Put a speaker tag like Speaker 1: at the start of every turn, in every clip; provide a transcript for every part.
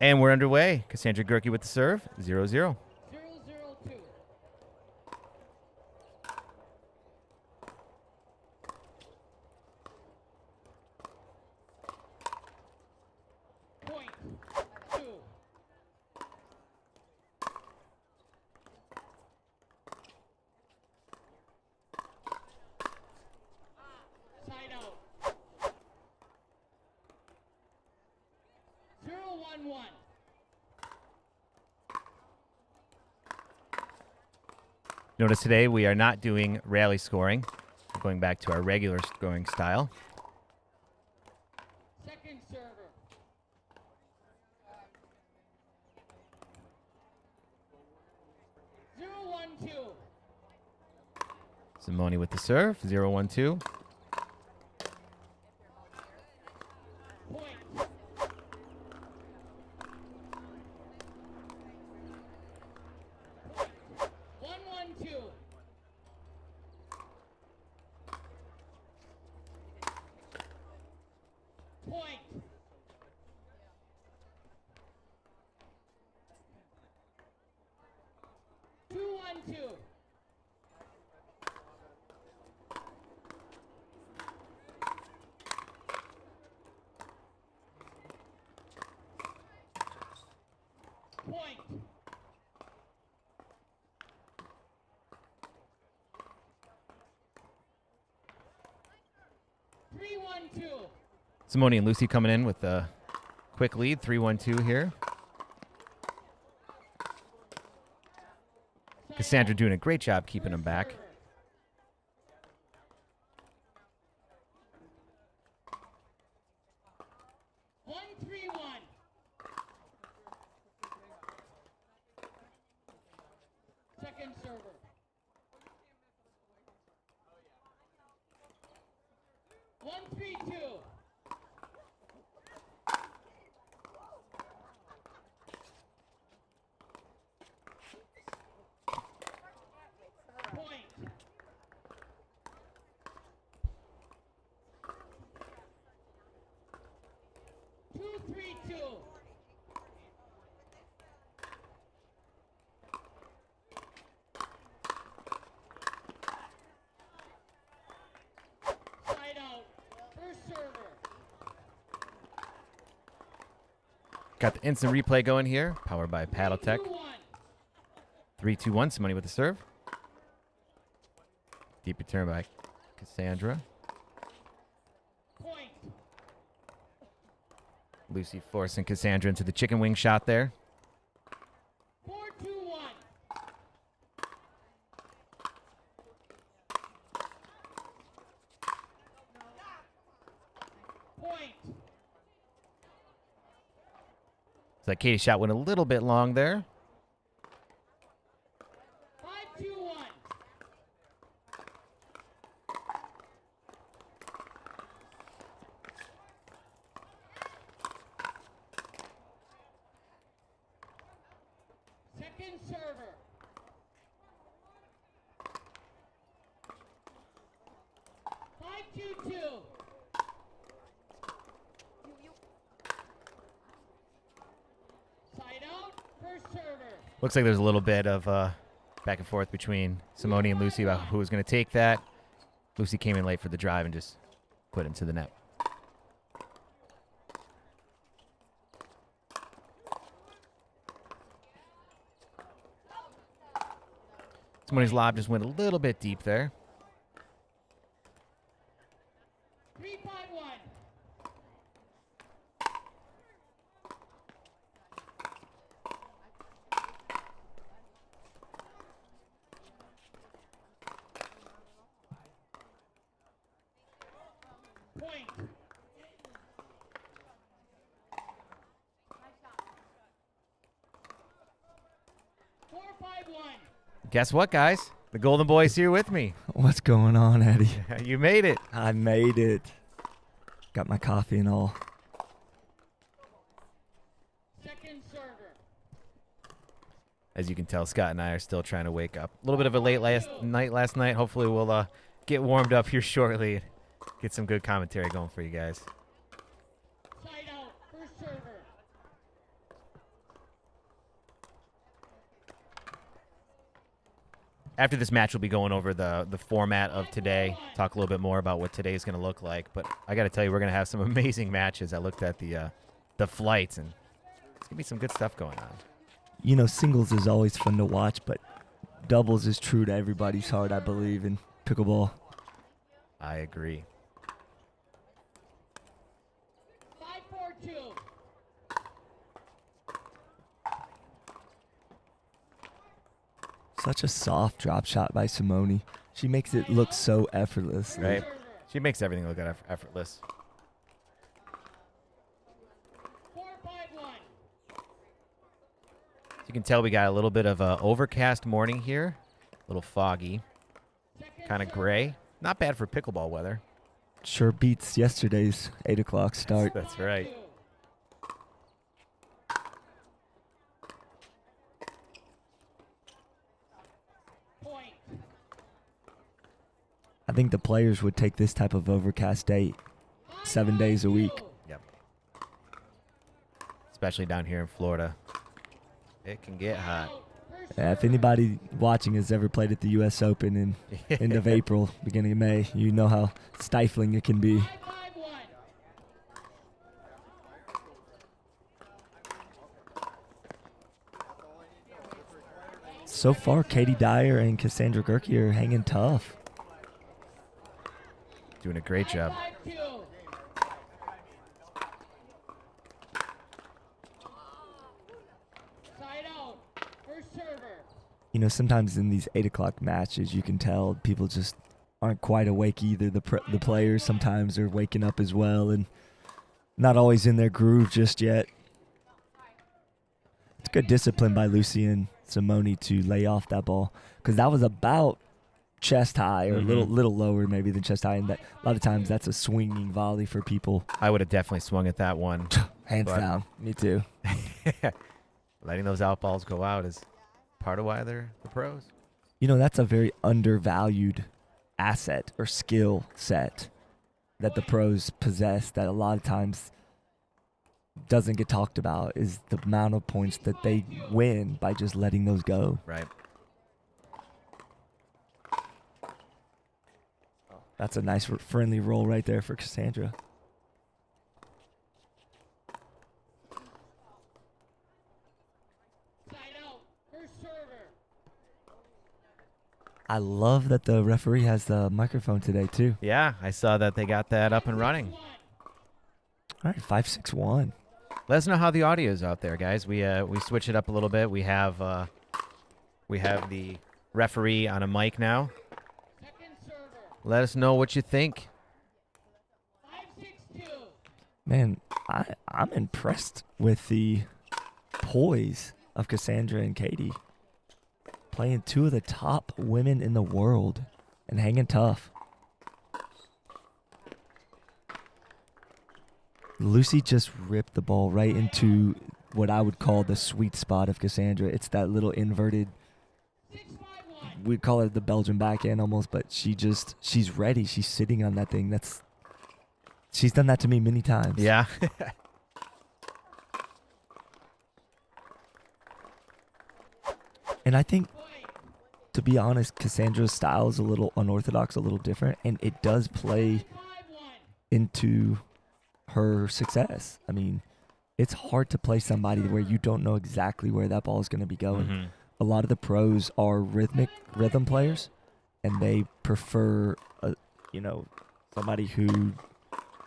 Speaker 1: And we're underway. KaSandra Gehrke with the serve, 0-0.
Speaker 2: 0-0-2. Point. 2. Side out. 0-1-1.
Speaker 1: Notice today we are not doing rally scoring. We're going back to our regular scoring style.
Speaker 2: Second server. 0-1-2.
Speaker 1: Simone with the serve, 0-1-2.
Speaker 2: Point. 1-1-2. Point. 2-1-2. Point. 3-1-2.
Speaker 1: Simone and Lucy coming in with a quick lead, 3-1-2 here. KaSandra doing a great job keeping them back.
Speaker 2: One, 3-1. Second server. 1-3-2. Point. 2-3-2. Side out. First server.
Speaker 1: Got the instant replay going here, powered by Paddle Tech.
Speaker 2: 3-2-1.
Speaker 1: 3-2-1, Simone with the serve. Deep return by KaSandra.
Speaker 2: Point.
Speaker 1: Lucy forcing KaSandra into the chicken wing shot there.
Speaker 2: 4-2-1. Point.
Speaker 1: So that Katie's shot went a little bit long there.
Speaker 2: 5-2-1. Second server. 5-2-2. Side out, first server.
Speaker 1: Looks like there's a little bit of back and forth between Simone and Lucy about who was going to take that. Lucy came in late for the drive and just put it into the net. Simone's lob just went a little bit deep there.
Speaker 2: 3-5-1. Point. Four, 5-1.
Speaker 1: Guess what, guys? The Golden Boy's here with me.
Speaker 3: What's going on, Eddie?
Speaker 1: You made it.
Speaker 3: I made it. Got my coffee and all.
Speaker 2: Second server.
Speaker 1: As you can tell, Scott and I are still trying to wake up. A little bit of a late last night. Hopefully we'll get warmed up here shortly and get some good commentary going for you guys.
Speaker 2: Side out, first server.
Speaker 1: After this match, we'll be going over the format of today, talk a little bit more about what today's going to look like. But I got to tell you, we're going to have some amazing matches. I looked at the flights, and it's going to be some good stuff going on.
Speaker 3: You know, singles is always fun to watch, but doubles is true to everybody's heart, I believe, in pickleball.
Speaker 1: I agree.
Speaker 2: 5-4-2.
Speaker 3: Such a soft drop shot by Simone. She makes it look so effortless.
Speaker 1: Right? She makes everything look effortless.
Speaker 2: 4-5-1.
Speaker 1: As you can tell, we got a little bit of an overcast morning here. A little foggy. Kind of gray. Not bad for pickleball weather.
Speaker 3: Sure beats yesterday's 8 o'clock start.
Speaker 1: That's right.
Speaker 2: Point.
Speaker 3: I think the players would take this type of overcast day 7 days a week.
Speaker 1: Yep. Especially down here in Florida. It can get hot.
Speaker 3: If anybody watching has ever played at the U.S. Open in end of April, beginning of May, you know how stifling it can be.
Speaker 2: 5-5-1.
Speaker 3: So far, Katie Dyer and KaSandra Gehrke are hanging tough.
Speaker 1: Doing a great job.
Speaker 2: 5-2. Side out. First server.
Speaker 3: You know, sometimes in these 8 o'clock matches, you can tell people just aren't quite awake either. The players sometimes are waking up as well and not always in their groove just yet. It's good discipline by Lucy and Simone to lay off that ball, because that was about chest high or a little lower maybe than chest high, and that a lot of times that's a swinging volley for people.
Speaker 1: I would have definitely swung at that one.
Speaker 3: Hands down. Me too.
Speaker 1: Letting those out balls go out is part of why they're the pros.
Speaker 3: You know, that's a very undervalued asset or skill set that the pros possess that a lot of times doesn't get talked about, is the amount of points that they win by just letting those go.
Speaker 1: Right.
Speaker 3: That's a nice friendly roll right there for KaSandra.
Speaker 2: Side out. First server.
Speaker 3: I love that the referee has the microphone today too.
Speaker 1: Yeah, I saw that they got that up and running.
Speaker 3: All right, 5-6-1.
Speaker 1: Let us know how the audio is out there, guys. We switch it up a little bit. We have the referee on a mic now.
Speaker 2: Second server.
Speaker 1: Let us know what you think.
Speaker 2: 5-6-2.
Speaker 3: Man, I'm impressed with the poise of KaSandra and Katie. Playing two of the top women in the world and hanging tough. Lucy just ripped the ball right into what I would call the sweet spot of KaSandra. It's that little inverted,
Speaker 2: 6-5-1.
Speaker 3: we'd call it the Belgian backhand almost, but she's ready. She's sitting on that thing. She's done that to me many times.
Speaker 1: Yeah.
Speaker 3: And I think, to be honest, KaSandra's style is a little unorthodox, a little different, and it does play
Speaker 2: 5-1.
Speaker 3: into her success. I mean, it's hard to play somebody where you don't know exactly where that ball is going to be going.
Speaker 1: Mhm.
Speaker 3: A lot of the pros are rhythm players, and they prefer, somebody who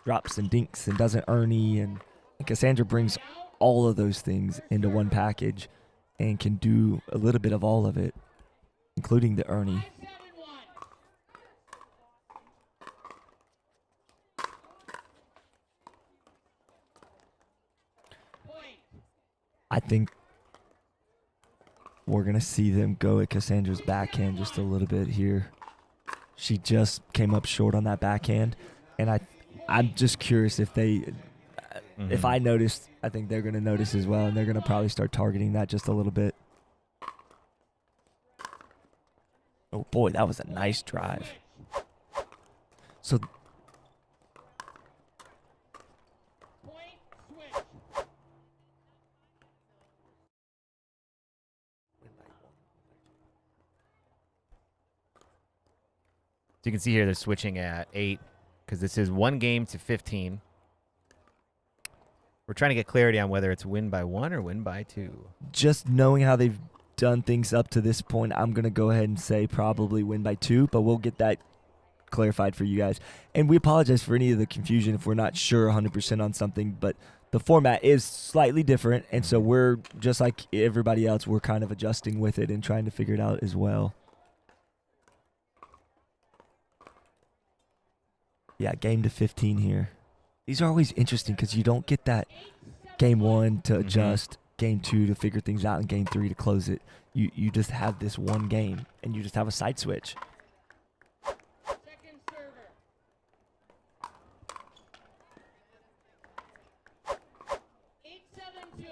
Speaker 3: drops and dinks and doesn't ernie. And KaSandra brings all of those things into one package and can do a little bit of all of it, including the ernie.
Speaker 2: 5-7-1. Point.
Speaker 3: I think we're going to see them go at KaSandra's backhand just a little bit here. She just came up short on that backhand, and I'm just curious if if I noticed, I think they're going to notice as well, and they're going to probably start targeting that just a little bit. Oh, boy, that was a nice drive. So
Speaker 2: Point. Switch.
Speaker 1: you can see here they're switching at 8 because this is 1 game to 15. We're trying to get clarity on whether it's win by 1 or win by 2.
Speaker 3: Just knowing how they've done things up to this point, I'm going to go ahead and say probably win by 2, but we'll get that clarified for you guys. And we apologize for any of the confusion if we're not sure 100% on something, but the format is slightly different, and so we're just like everybody else, we're kind of adjusting with it and trying to figure it out as well. Yeah, game to 15 here. These are always interesting because you don't get that game 1 to adjust, game 2 to figure things out, and game 3 to close it. You just have this one game, and you just have a side switch.
Speaker 2: Second server. 8-7-2.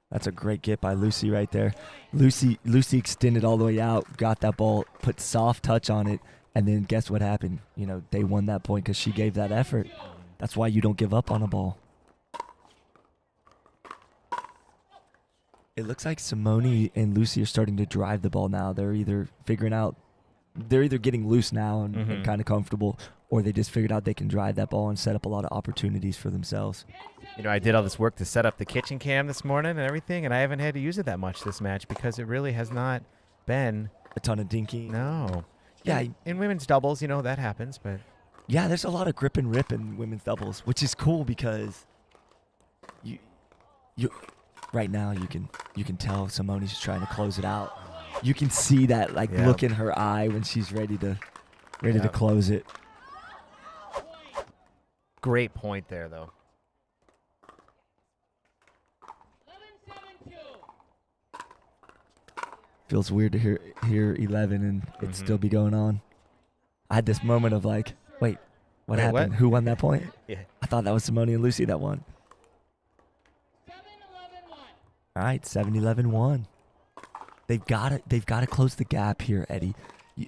Speaker 3: That's a great get by Lucy right there. Lucy extended all the way out, got that ball, put soft touch on it, and then guess what happened? You know, they won that point because she gave that effort. That's why you don't give up on a ball. It looks like Simone and Lucy are starting to drive the ball now. They're either getting loose now and kind of comfortable, or they just figured out they can drive that ball and set up a lot of opportunities for themselves.
Speaker 1: You know, I did all this work to set up the kitchen cam this morning and everything, and I haven't had to use it that much this match because it really has not been
Speaker 3: A ton of dinky.
Speaker 1: No.
Speaker 3: Yeah.
Speaker 1: In women's doubles, you know, that happens, but
Speaker 3: Yeah, there's a lot of grip and rip in women's doubles, which is cool because you right now you can tell Simone's trying to close it out. You can see that look in her eye when she's ready to close it.
Speaker 1: great point there, though.
Speaker 2: 11-7-2.
Speaker 3: Feels weird to hear 11 and it still be going on. I had this moment of like, wait, what happened?
Speaker 1: what?
Speaker 3: Who won that point?
Speaker 1: Yeah.
Speaker 3: I thought that was Simone and Lucy that won.
Speaker 2: 7-11-1.
Speaker 3: All right, 7-11-1. They've got to close the gap here, Eddie.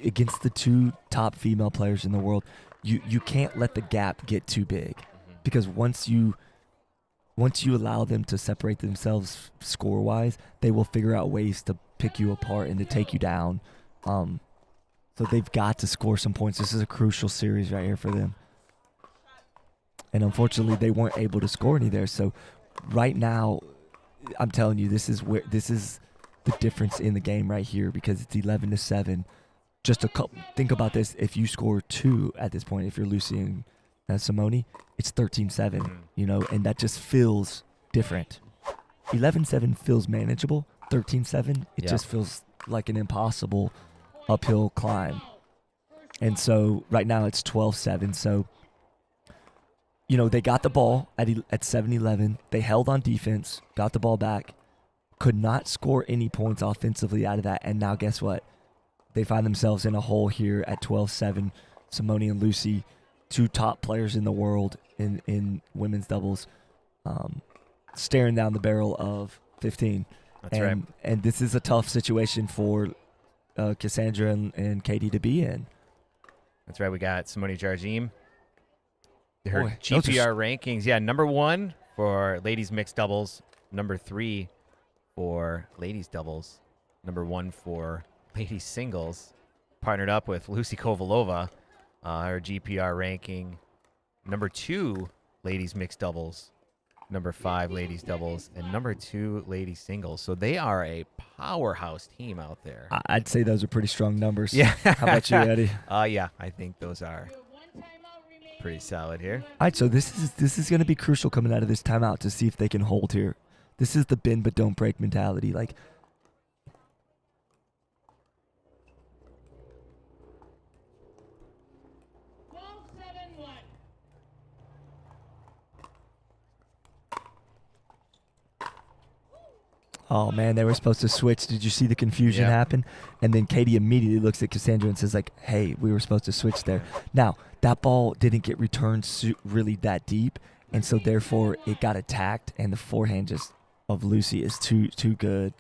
Speaker 3: Against the two top female players in the world, you can't let the gap get too big, because once you allow them to separate themselves score-wise, they will figure out ways to pick you apart and to take you down. So they've got to score some points. This is a crucial series right here for them. And unfortunately, they weren't able to score any there. So right now, I'm telling you, this is the difference in the game right here, because it's 11-7. Just think about this. If you score 2 at this point, if you're Lucy and Simone, it's 13-7, and that just feels different. 11-7 feels manageable. 13-7, it just feels like an impossible uphill climb. And so right now it's 12-7. So, they got the ball at 7-11. They held on defense, got the ball back, could not score any points offensively out of that. And now guess what? They find themselves in a hole here at 12-7. Simone and Lucy, two top players in the world in women's doubles, staring down the barrel of 15.
Speaker 1: That's right.
Speaker 3: And this is a tough situation for KaSandra and Katie to be in.
Speaker 1: That's right. We got Simone Jardim. Her
Speaker 3: Boy,
Speaker 1: GPR rankings. Yeah, number 1 for ladies mixed doubles. Number 3 for ladies doubles. Number 1 for ladies singles. Partnered up with Lucy Kovalova. Her GPR ranking. Number 2 ladies mixed doubles. Number 5 ladies doubles. And number 2 ladies singles. So they are a powerhouse team out there.
Speaker 3: I'd say those are pretty strong numbers.
Speaker 1: Yeah.
Speaker 3: How about you, Eddie?
Speaker 1: Yeah, I think those are
Speaker 2: One timeout remaining.
Speaker 1: pretty solid here.
Speaker 3: All right, so this is going to be crucial coming out of this timeout to see if they can hold here. This is the bend but don't break mentality. Like, oh man, they were supposed to switch. Did you see the confusion happen? And then Katie immediately looks at KaSandra and says like, hey, we were supposed to switch there. Now, that ball didn't get returned really that deep, and so therefore it got attacked, and the forehand just of Lucy is too good.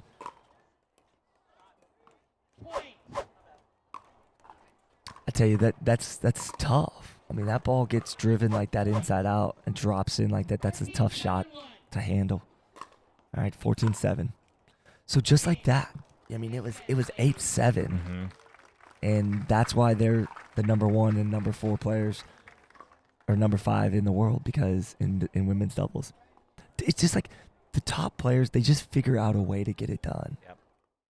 Speaker 3: I tell you, that's tough. I mean, that ball gets driven like that inside out and drops in like that. That's a tough shot to handle. All right, 14-7. So just like that, I mean, it was 8-7,
Speaker 1: Mm-hmm.
Speaker 3: and that's why they're the number 1 and number 4 players, or number 5 in the world, because in women's doubles, it's just like the top players, they just figure out a way to get it done.
Speaker 1: Yep.